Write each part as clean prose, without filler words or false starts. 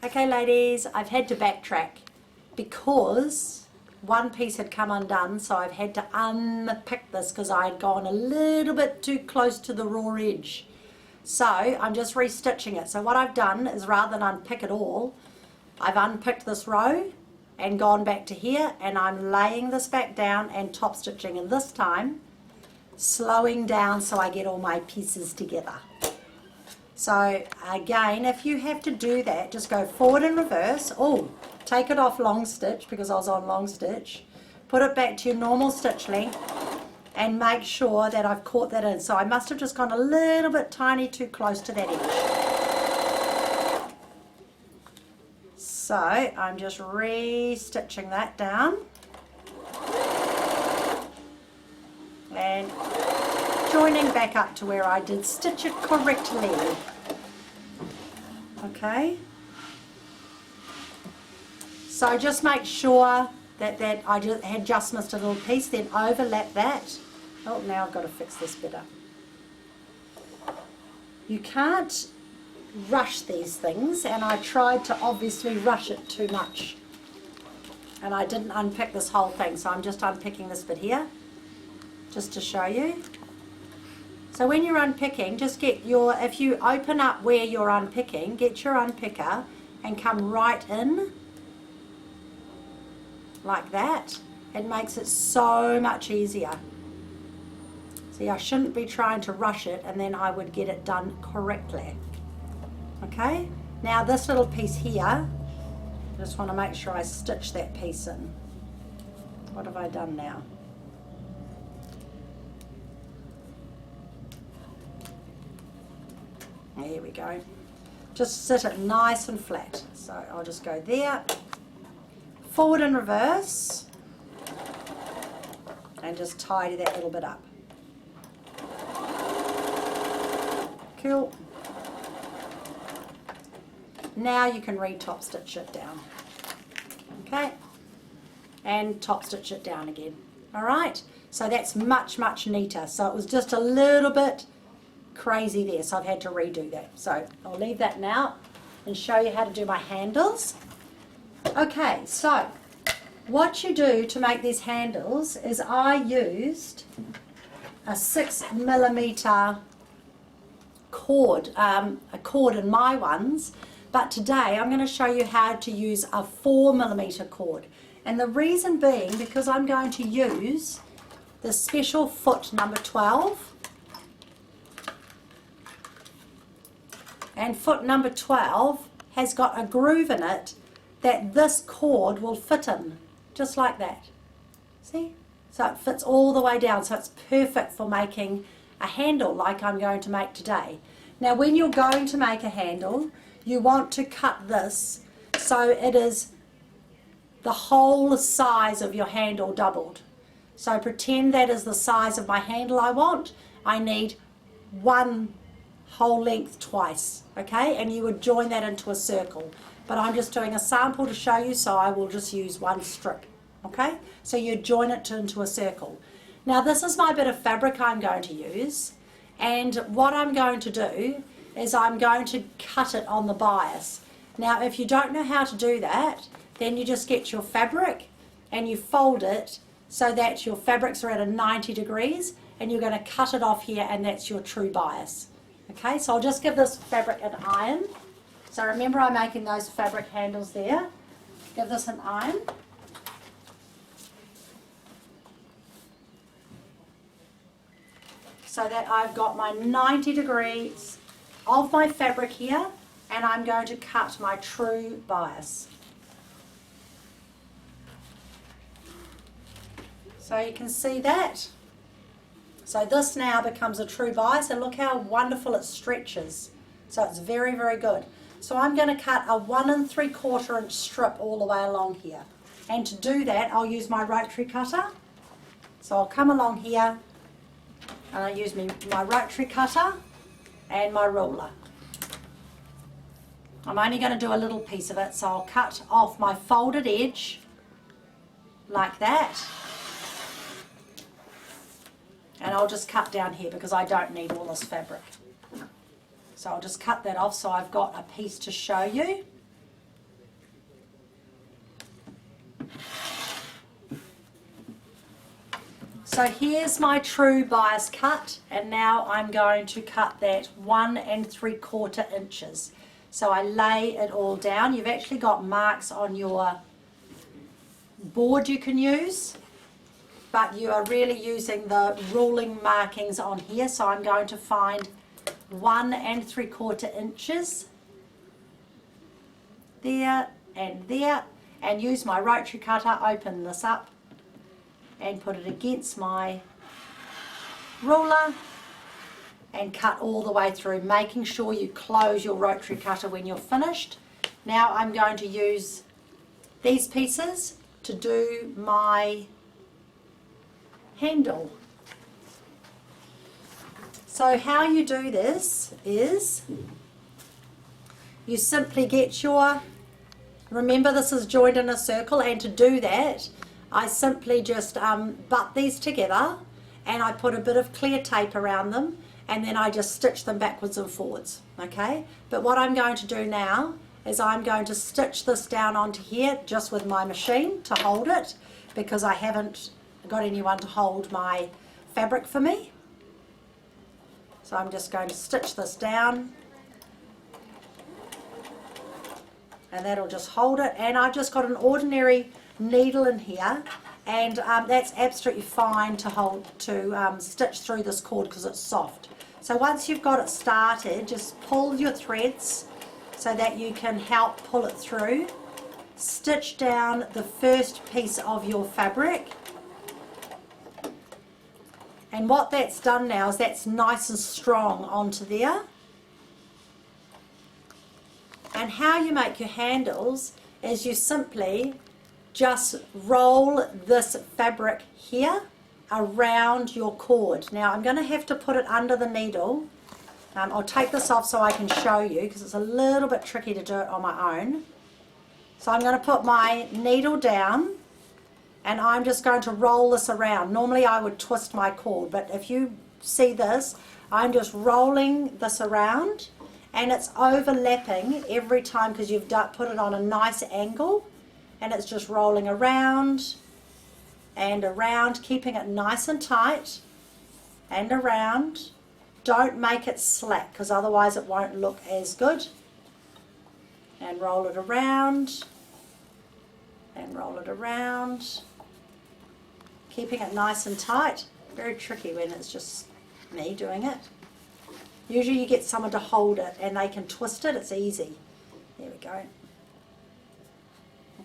Okay ladies, I've had to backtrack because one piece had come undone, so I've had to unpick this because I had gone a little bit too close to the raw edge. So I'm just restitching it. So what I've done is, rather than unpick it all, I've unpicked this row and gone back to here, and I'm laying this back down and top stitching, and this time slowing down so I get all my pieces together. So again, if you have to do that, just go forward and reverse. Oh, take it off long stitch because I was on long stitch. Put it back to your normal stitch length and make sure that I've caught that in. So I must have just gone a little bit tiny too close to that edge. So I'm just re-stitching that down and joining back up to where I did stitch it correctly. Okay, so just make sure that I had just missed a little piece, then overlap that. Oh, now I've got to fix this better. You can't rush these things, and I tried to obviously rush it too much, and I didn't unpick this whole thing, so I'm just unpicking this bit here just to show you. So when you're unpicking, just get your, if you open up where you're unpicking, get your unpicker and come right in like that. It makes it so much easier. See, I shouldn't be trying to rush it, and then I would get it done correctly. Okay, now this little piece here, I just want to make sure I stitch that piece in. What have I done now? There we go. Just sit it nice and flat. So I'll just go there, forward and reverse, and just tidy that little bit up. Cool. Now you can re-top stitch it down. Okay, and top stitch it down again. All right, so that's much, much neater. So it was just a little bit crazy there, so I've had to redo that. So I'll leave that now and show you how to do my handles. Okay, so what you do to make these handles is I used a 6mm cord, a cord in my ones, but today I'm going to show you how to use a 4mm cord. And the reason being, because I'm going to use the special foot number 12. And foot number 12 has got a groove in it that this cord will fit in, just like that. See? So it fits all the way down, so it's perfect for making a handle like I'm going to make today. Now when you're going to make a handle, you want to cut this so it is the whole size of your handle doubled. So pretend that is the size of my handle I want. I need one whole length twice, okay, and you would join that into a circle, but I'm just doing a sample to show you, so I will just use one strip. Okay, so you join it into a circle. Now this is my bit of fabric I'm going to use, and what I'm going to do is I'm going to cut it on the bias. Now if you don't know how to do that, then you just get your fabric and you fold it so that your fabrics are at a 90 degrees, and you're going to cut it off here, and that's your true bias. Okay, so I'll just give this fabric an iron. So remember, I'm making those fabric handles there. Give this an iron. So that I've got my 90 degrees of my fabric here, and I'm going to cut my true bias. So you can see that. So this now becomes a true bias, and look how wonderful it stretches. So it's very, very good. So I'm going to cut a 1 3/4 inch strip all the way along here. And to do that, I'll use my rotary cutter. So I'll come along here, and I use my rotary cutter and my ruler. I'm only going to do a little piece of it, so I'll cut off my folded edge like that. And I'll just cut down here because I don't need all this fabric. So I'll just cut that off so I've got a piece to show you. So here's my true bias cut, and now I'm going to cut that 1 3/4 inches. So I lay it all down. You've actually got marks on your board you can use, but you are really using the ruling markings on here. So I'm going to find 1 3/4 inches there, and use my rotary cutter, open this up and put it against my ruler and cut all the way through, making sure you close your rotary cutter when you're finished. Now I'm going to use these pieces to do my handle. So how you do this is you simply get your, remember this is joined in a circle, and to do that I simply just butt these together and I put a bit of clear tape around them, and then I just stitch them backwards and forwards, okay? But what I'm going to do now is I'm going to stitch this down onto here just with my machine to hold it, because I haven't got anyone to hold my fabric for me. So I'm just going to stitch this down, and that'll just hold it. And I've just got an ordinary needle in here, and that's absolutely fine to hold, to stitch through this cord because it's soft. So once you've got it started, just pull your threads so that you can help pull it through. Stitch down the first piece of your fabric, and what that's done now is that's nice and strong onto there. And how you make your handles is you simply just roll this fabric here around your cord. Now I'm going to have to put it under the needle. I'll take this off so I can show you, because it's a little bit tricky to do it on my own. So I'm going to put my needle down and I'm just going to roll this around. Normally I would twist my cord, but if you see this, I'm just rolling this around, and it's overlapping every time because you've put it on a nice angle, and it's just rolling around and around, keeping it nice and tight and around. Don't make it slack because otherwise it won't look as good. And roll it around and roll it around, keeping it nice and tight. Very tricky when it's just me doing it. Usually you get someone to hold it and they can twist it. It's easy. There we go.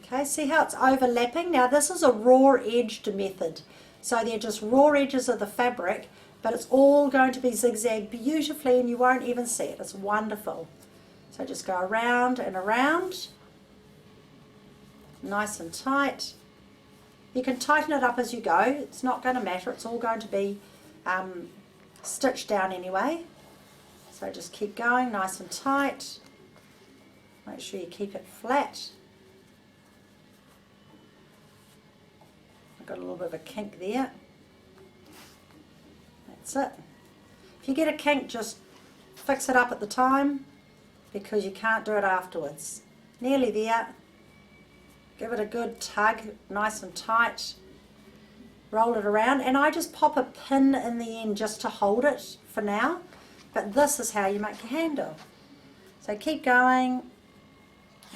Okay, see how it's overlapping? Now this is a raw edged method. So they're just raw edges of the fabric, but it's all going to be zigzag beautifully and you won't even see it. It's wonderful. So just go around and around, nice and tight. You can tighten it up as you go. It's not going to matter. It's all going to be stitched down anyway. So just keep going, nice and tight. Make sure you keep it flat. I've got a little bit of a kink there. That's it. If you get a kink, just fix it up at the time, because you can't do it afterwards. Nearly there. Give it a good tug, nice and tight. Roll it around, and I just pop a pin in the end just to hold it for now. But this is how you make your handle. So keep going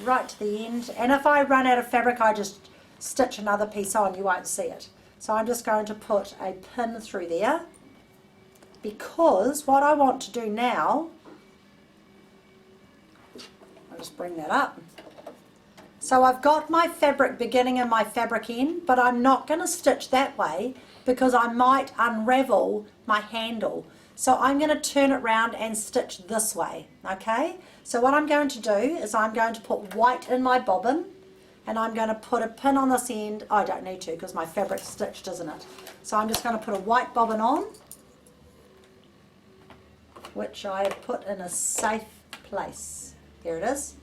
right to the end, and if I run out of fabric I just stitch another piece on. You won't see it. So I'm just going to put a pin through there, because what I want to do now, I'll just bring that up. So I've got my fabric beginning and my fabric end, but I'm not going to stitch that way because I might unravel my handle. So I'm going to turn it around and stitch this way, okay? So what I'm going to do is I'm going to put white in my bobbin, and I'm going to put a pin on this end. I don't need to because my fabric's stitched, isn't it? So I'm just going to put a white bobbin on, which I have put in a safe place. There it is.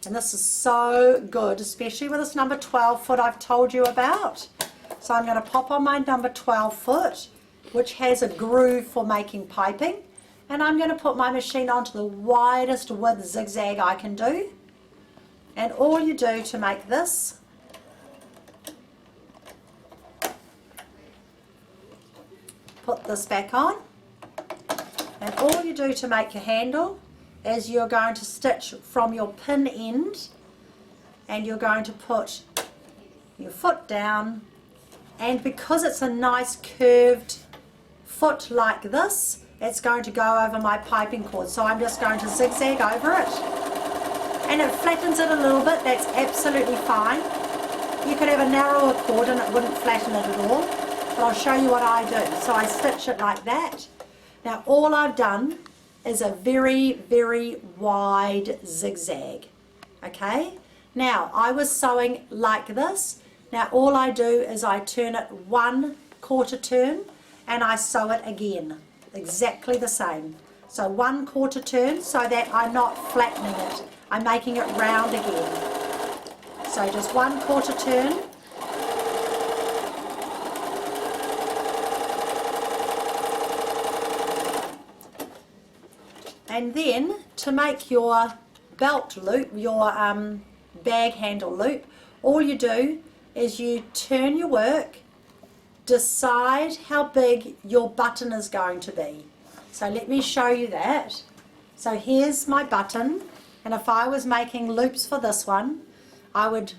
And this is so good, especially with this number 12 foot I've told you about. So I'm going to pop on my number 12 foot, which has a groove for making piping. And I'm going to put my machine onto the widest width zigzag I can do. And all you do to make this put this back on. And all you do to make your handle is you're going to stitch from your pin end, and you're going to put your foot down, and because it's a nice curved foot like this, it's going to go over my piping cord. So I'm just going to zigzag over it, and it flattens it a little bit. That's absolutely fine. You could have a narrower cord and it wouldn't flatten it at all, but I'll show you what I do. So I stitch it like that. Now all I've done is a very, very wide zigzag. Okay, now I was sewing like this. Now all I do is I turn it 1/4 turn and I sew it again, exactly the same. So 1/4 turn, so that I'm not flattening it, I'm making it round again. So just 1/4 turn. And then to make your belt loop, your bag handle loop, all you do is you turn your work, decide how big your button is going to be. So let me show you that. So here's my button, and if I was making loops for this one, I would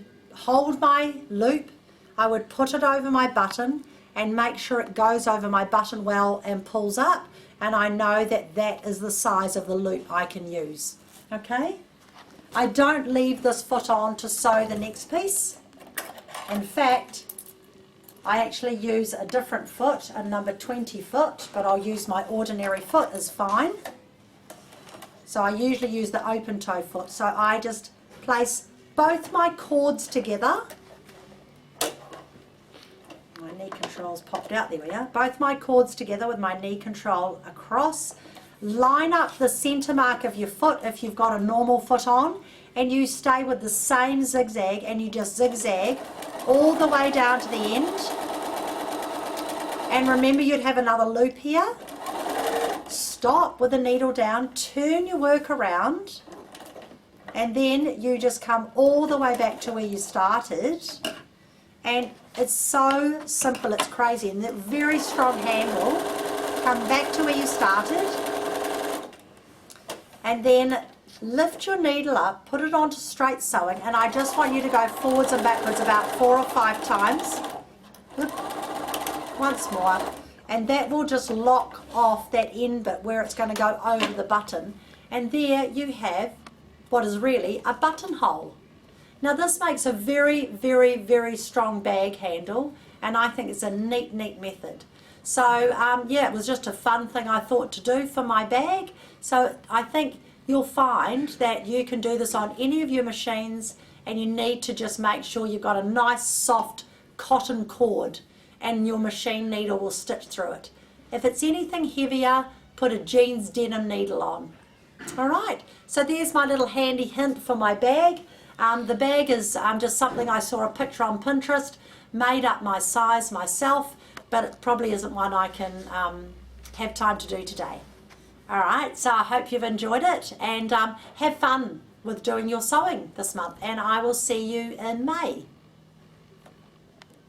hold my loop, I would put it over my button and make sure it goes over my button well and pulls up, and I know that that is the size of the loop I can use. Okay? I don't leave this foot on to sew the next piece. In fact, I actually use a different foot, a number 20 foot, but I'll use my ordinary foot is fine. So I usually use the open toe foot. So I just place both my cords together. My knee control's popped out, there we are. Both my cords together with my knee control across. Line up the center mark of your foot if you've got a normal foot on, and you stay with the same zigzag, and you just zigzag all the way down to the end. And remember, you'd have another loop here. Stop with the needle down, turn your work around, and then you just come all the way back to where you started. And it's so simple, it's crazy. And that very strong handle, come back to where you started, and then lift your needle up, put it onto straight sewing, and I just want you to go forwards and backwards about 4 or 5 times. Once more, and that will just lock off that end bit where it's going to go over the button, and there you have what is really a buttonhole. Now this makes a very, very, very strong bag handle, and I think it's a neat method. So yeah, it was just a fun thing I thought to do for my bag. So I think you'll find that you can do this on any of your machines, and you need to just make sure you've got a nice soft cotton cord, and your machine needle will stitch through it. If it's anything heavier, put a jeans denim needle on. Alright, so there's my little handy hint for my bag. The bag is just something I saw a picture on Pinterest, made up my size myself, but it probably isn't one I can have time to do today. Alright, so I hope you've enjoyed it, and have fun with doing your sewing this month, and I will see you in May.